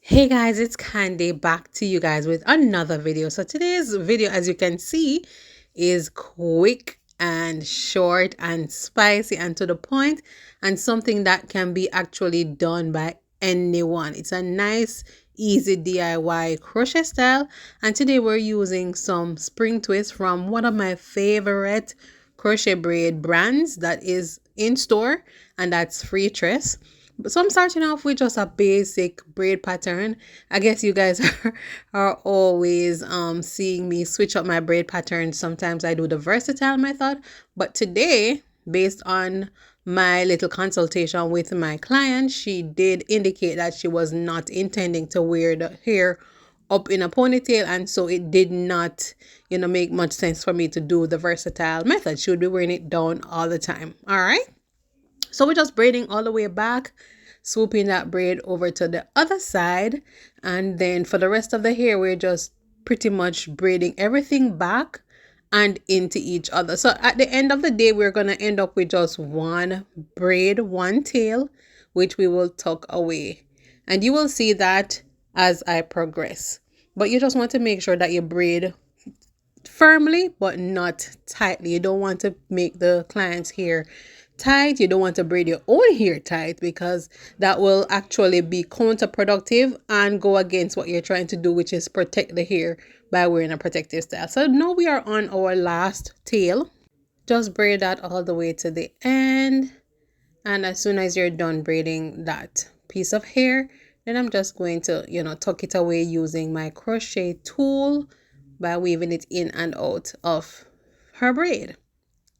Hey guys, it's Candy back to you guys with another video. So today's video, as you can see, is quick and short and spicy and to the point, and something that can be actually done by anyone. It's a nice, easy DIY crochet style, and today we're using some spring twist from one of my favorite crochet braid brands that is in store, and that's Free Tress. So I'm starting off with just a basic braid pattern. I guess you guys are always seeing me switch up my braid pattern. Sometimes I do the versatile method, but today, based on my little consultation with my client, she did indicate that she was not intending to wear the hair up in a ponytail, and so it did not make much sense for me to do the versatile method. She would be wearing it down all the time. All right, so we're just braiding all the way back, swooping that braid over to the other side. And then for the rest of the hair, we're just pretty much braiding everything back and into each other. So at the end of the day, we're going to end up with just one braid, one tail, which we will tuck away. And you will see that as I progress. But you just want to make sure that you braid firmly but not tightly. You don't want to make the client's hair tight. You don't want to braid your own hair tight, because that will actually be counterproductive and go against what you're trying to do, which is protect the hair by wearing a protective style. So now we are on our last tail. Just braid that all the way to the end, and as soon as you're done braiding that piece of hair, then I'm just going to tuck it away using my crochet tool by weaving it in and out of her braid.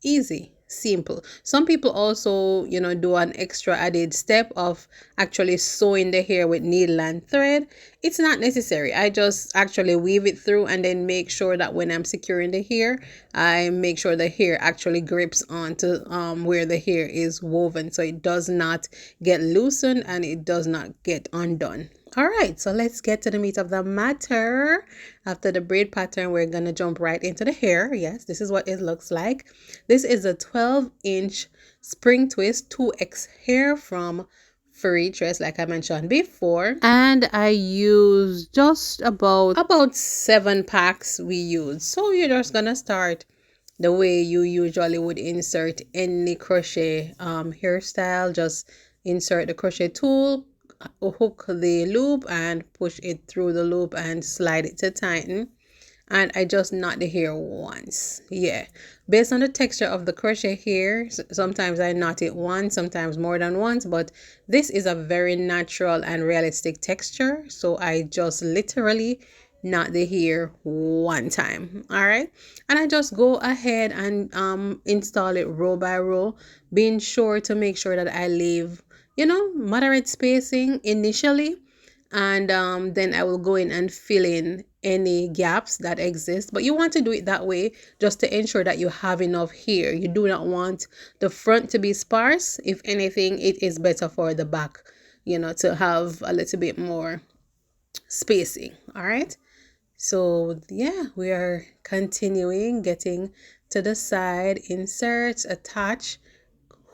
Easy, simple. Some people also do an extra added step of actually sewing the hair with needle and thread. It's not necessary. I just actually weave it through and then make sure that when I'm securing the hair, I make sure the hair actually grips onto where the hair is woven, so it does not get loosened and it does not get undone. All right, so let's get to the meat of the matter. After the braid pattern, we're going to jump right into the hair. Yes, this is what it looks like. This is a 12-inch spring twist 2X hair from Free Tress, like I mentioned before. And I use just about 7 packs we use. So you're just going to start the way you usually would insert any crochet hairstyle. Just insert the crochet tool, hook the loop and push it through the loop and slide it to tighten. And I just knot the hair once. Yeah, based on the texture of the crochet hair, sometimes I knot it once, sometimes more than once, but this is a very natural and realistic texture, so I just literally knot the hair one time. All right, and I just go ahead and install it row by row, being sure to make sure that I leave moderate spacing initially, and then I will go in and fill in any gaps that exist. But you want to do it that way just to ensure that you have enough hair. You do not want the front to be sparse. If anything, it is better for the back to have a little bit more spacing. All right, so yeah, we are continuing, getting to the side. Insert, attach,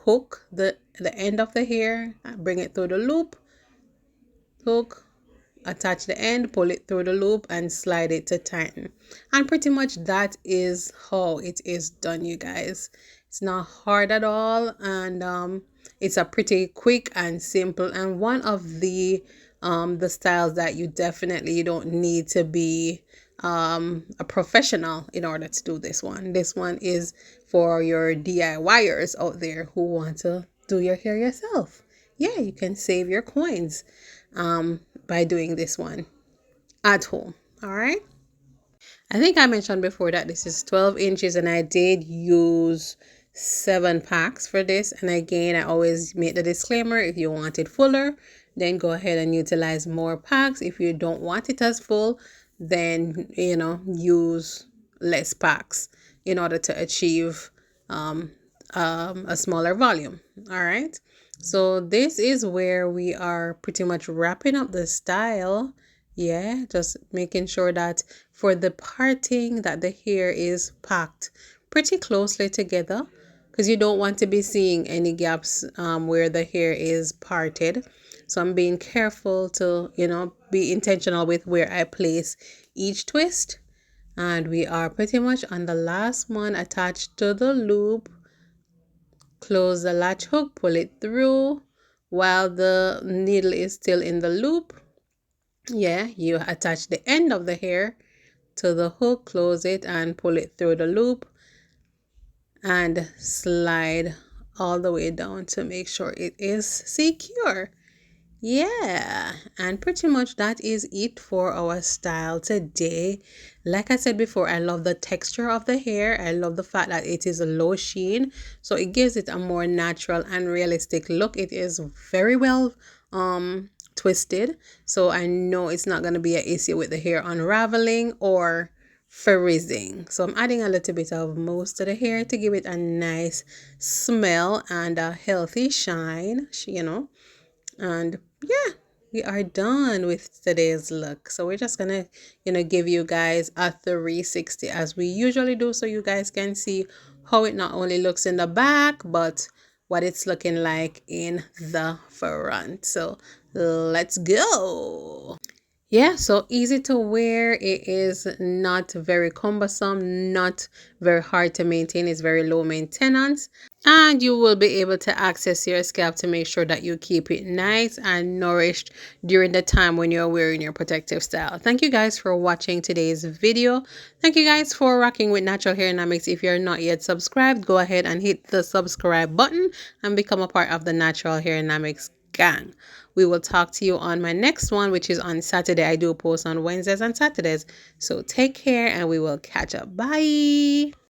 hook the end of the hair, bring it through the loop, hook, attach the end, pull it through the loop and slide it to tighten. And pretty much that is how it is done, you guys. It's not hard at all, and it's a pretty quick and simple, and one of the styles that you don't need to be a professional in order to do this one. This one is for your DIYers out there who want to do your hair yourself. Yeah, you can save your coins by doing this one at home. All right, I think I mentioned before that this is 12 inches, and I did use 7 packs for this. And again, I always make the disclaimer, if you want it fuller, then go ahead and utilize more packs. If you don't want it as full, then use less packs in order to achieve a smaller volume. All right, so this is where we are pretty much wrapping up the style. Yeah, just making sure that for the parting that the hair is packed pretty closely together, because you don't want to be seeing any gaps where the hair is parted. So I'm being careful to be intentional with where I place each twist. And we are pretty much on the last one attached to the loop. Close the latch hook, pull it through while the needle is still in the loop. Yeah, you attach the end of the hair to the hook, close it and pull it through the loop and slide all the way down to make sure it is secure. Yeah, and pretty much that is it for our style today. Like I said before, I love the texture of the hair. I love the fact that it is low sheen, so it gives it a more natural and realistic look. It is very well twisted, so I know it's not going to be an issue with the hair unraveling or frizzing. So I'm adding a little bit of mousse to the hair to give it a nice smell and a healthy shine, and yeah, we are done with today's look. So we're just gonna give you guys a 360 as we usually do, so you guys can see how it not only looks in the back but what it's looking like in the front. So let's go. Yeah, so easy to wear. It is not very cumbersome, not very hard to maintain. It's very low maintenance. And you will be able to access your scalp to make sure that you keep it nice and nourished during the time when you're wearing your protective style. Thank you guys for watching today's video. Thank you guys for rocking with Natural Hair Dynamics. If you're not yet subscribed, go ahead and hit the subscribe button and become a part of the Natural Hair Dynamics gang. We will talk to you on my next one, which is on Saturday. I do post on Wednesdays and Saturdays. So take care and we will catch up. Bye.